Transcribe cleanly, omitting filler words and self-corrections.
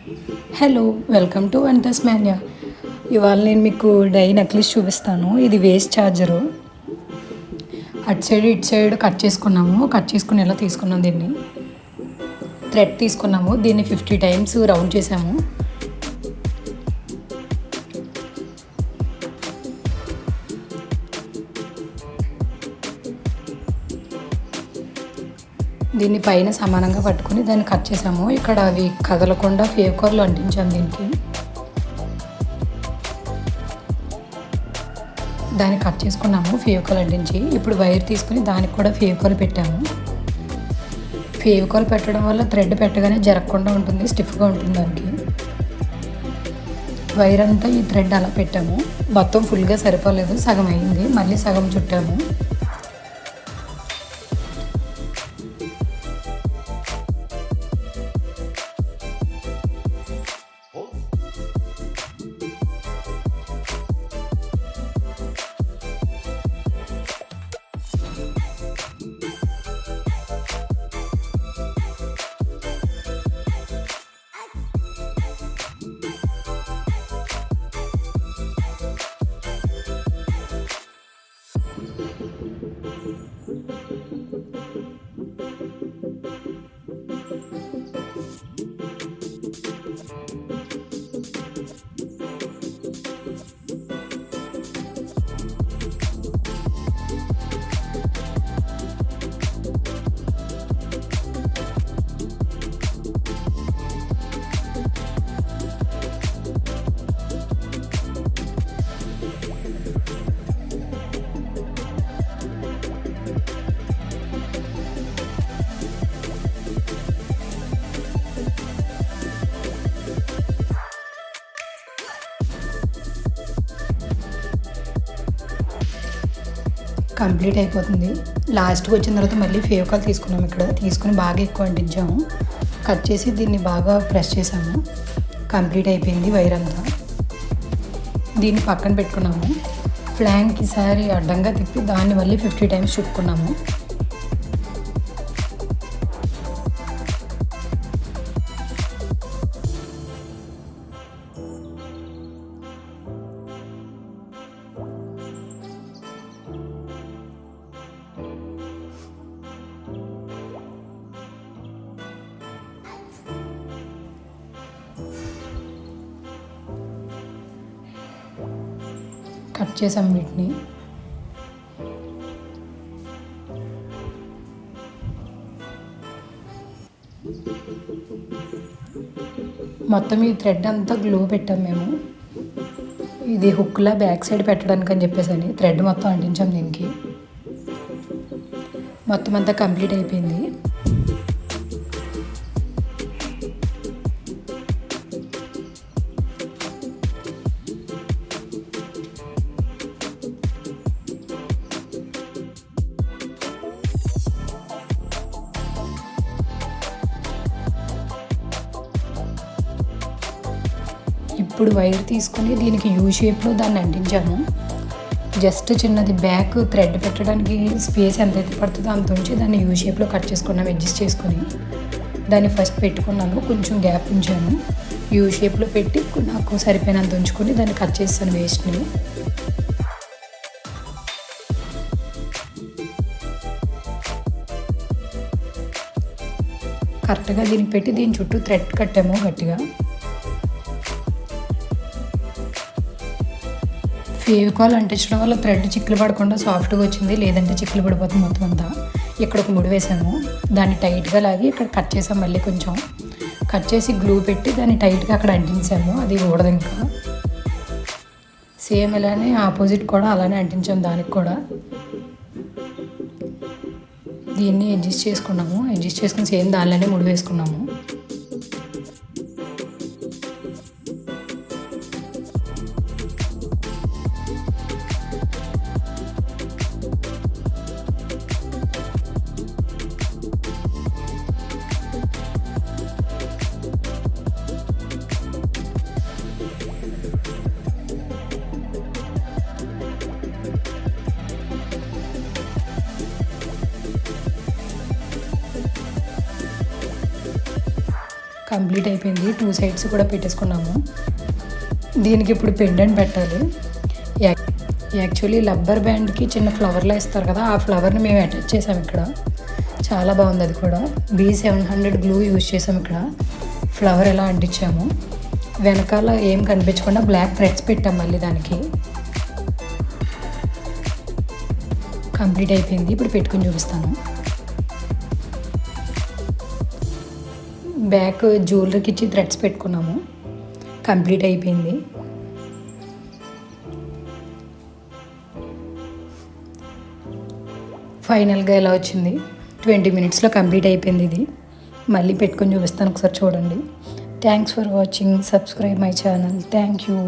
Hello, welcome to OnePlus Manya. ఇవాళ నేను మీకు డై నెక్లెస్ చూపిస్తాను. ఇది వేస్ట్ ఛార్జరు. అటు సైడ్ ఇటు సైడ్ కట్ చేసుకున్నాము. కట్ చేసుకుని ఇలా తీసుకున్నాం. దీన్ని థ్రెడ్ తీసుకున్నాము. దీన్ని 50 టైమ్స్ రౌండ్ చేసాము. దీన్ని పైన సమానంగా పట్టుకుని దాన్ని కట్ చేసాము. ఇక్కడ అవి కదలకుండా ఫేవికాల్ అంటించాము. దీనికి దాన్ని కట్ చేసుకున్నాము ఫేవికాల్ అంటించి. ఇప్పుడు వైర్ తీసుకుని దానికి కూడా ఫేవికాల్ పెట్టాము. ఫేవికాల్ పెట్టడం వల్ల థ్రెడ్ పెట్టగానే జరగకుండా ఉంటుంది, స్టిఫ్గా ఉంటుంది. దానికి వైర్ అంతా ఈ థ్రెడ్ అలా పెట్టాము. మొత్తం ఫుల్గా సరిపోలేదు, సగం అయింది. మళ్ళీ సగం చుట్టాము. కంప్లీట్ అయిపోతుంది. లాస్ట్కి వచ్చిన తర్వాత మళ్ళీ ఫేవికాల్ తీసుకున్నాము. ఇక్కడ తీసుకుని బాగా ఎక్కువ అంటించాము. కట్ చేసి దీన్ని బాగా ప్రెస్ చేసాము. కంప్లీట్ అయిపోయింది వైర్ అంతా. దీన్ని పక్కన పెట్టుకున్నాము. ఫ్లాంక్కి ఈసారి అడ్డంగా తిప్పి దాన్ని మళ్ళీ 50 టైమ్స్ చుట్టుకున్నాము. కట్ చేసాం వీటిని. మొత్తం ఈ థ్రెడ్ అంతా గ్లూ పెట్టాం మేము. ఇది హుక్లా బ్యాక్ సైడ్ పెట్టడానికి అని చెప్పేసి థ్రెడ్ మొత్తం అంటించాం దీనికి. మొత్తం అంతా కంప్లీట్ అయిపోయింది. ఇప్పుడు వైర్ తీసుకొని దీనికి యూ షేప్లో దాన్ని అంటించాము. జస్ట్ చిన్నది బ్యాక్ థ్రెడ్ పెట్టడానికి స్పేస్ ఎంతైతే పడుతుందో అంత ఉంచి దాన్ని యూ షేప్లో కట్ చేసుకున్నాము. అడ్జస్ట్ చేసుకొని దాన్ని ఫస్ట్ పెట్టుకున్నాను, కొంచెం గ్యాప్ ఉంచాను. యూ షేప్లో పెట్టి నాకు సరిపోయినంత ఉంచుకొని దాన్ని కట్ చేస్తాను వేస్ట్ని. కరెక్ట్గా దీనికి పెట్టి దీని చుట్టూ థ్రెడ్ కట్టాము గట్టిగా. ఫేవికాల్ అంటించడం వల్ల థ్రెడ్ చిక్కులు పడకుండా సాఫ్ట్గా వచ్చింది, లేదంటే చిక్కులు పడిపోతుంది మొత్తం అంతా. ఇక్కడ ఒక ముడి వేసాము, దాన్ని టైట్గా లాగి ఇక్కడ కట్ చేసాము. మళ్ళీ కొంచెం కట్ చేసి గ్లూ పెట్టి దాన్ని టైట్గా అక్కడ అంటించాము. అది ఊడదు ఇంకా. సేమ్ ఇలానే ఆపోజిట్ కూడా అలానే అంటించాము. దానికి కూడా దీన్ని అడ్జస్ట్ చేసుకున్నాము. అడ్జస్ట్ చేసుకుని సేమ్ దానిలోనే ముడి వేసుకున్నాము. కంప్లీట్ అయిపోయింది. 2 సైడ్స్ కూడా పెట్టేసుకున్నాము. దీనికి ఇప్పుడు పెండెంట్ పెట్టాలి. యాక్చువల్లీ రబ్బర్ బ్యాండ్కి చిన్న ఫ్లవర్లా ఇస్తారు కదా, ఆ ఫ్లవర్ని మేము అటాచ్ చేసాము ఇక్కడ. చాలా బాగుంది. అది కూడా B700 గ్లూ యూజ్ చేసాము. ఇక్కడ ఫ్లవర్ ఎలా అంటించాము. వెనకాల ఏం కనిపించకుండా బ్లాక్ థ్రెడ్స్ పెట్టాం. మళ్ళీ దానికి కంప్లీట్ అయిపోయింది. ఇప్పుడు పెట్టుకుని చూపిస్తాను. బ్యాక్ జ్యువెలరీకి ఇచ్చి థ్రెడ్స్ పెట్టుకున్నాము. కంప్లీట్ అయిపోయింది. ఫైనల్గా ఎలా వచ్చింది. 20 మినిట్స్లో కంప్లీట్ అయిపోయింది. ఇది మళ్ళీ పెట్టుకొని చూపిస్తాను, ఒకసారి చూడండి. Thanks for watching. Subscribe my channel. Thank you.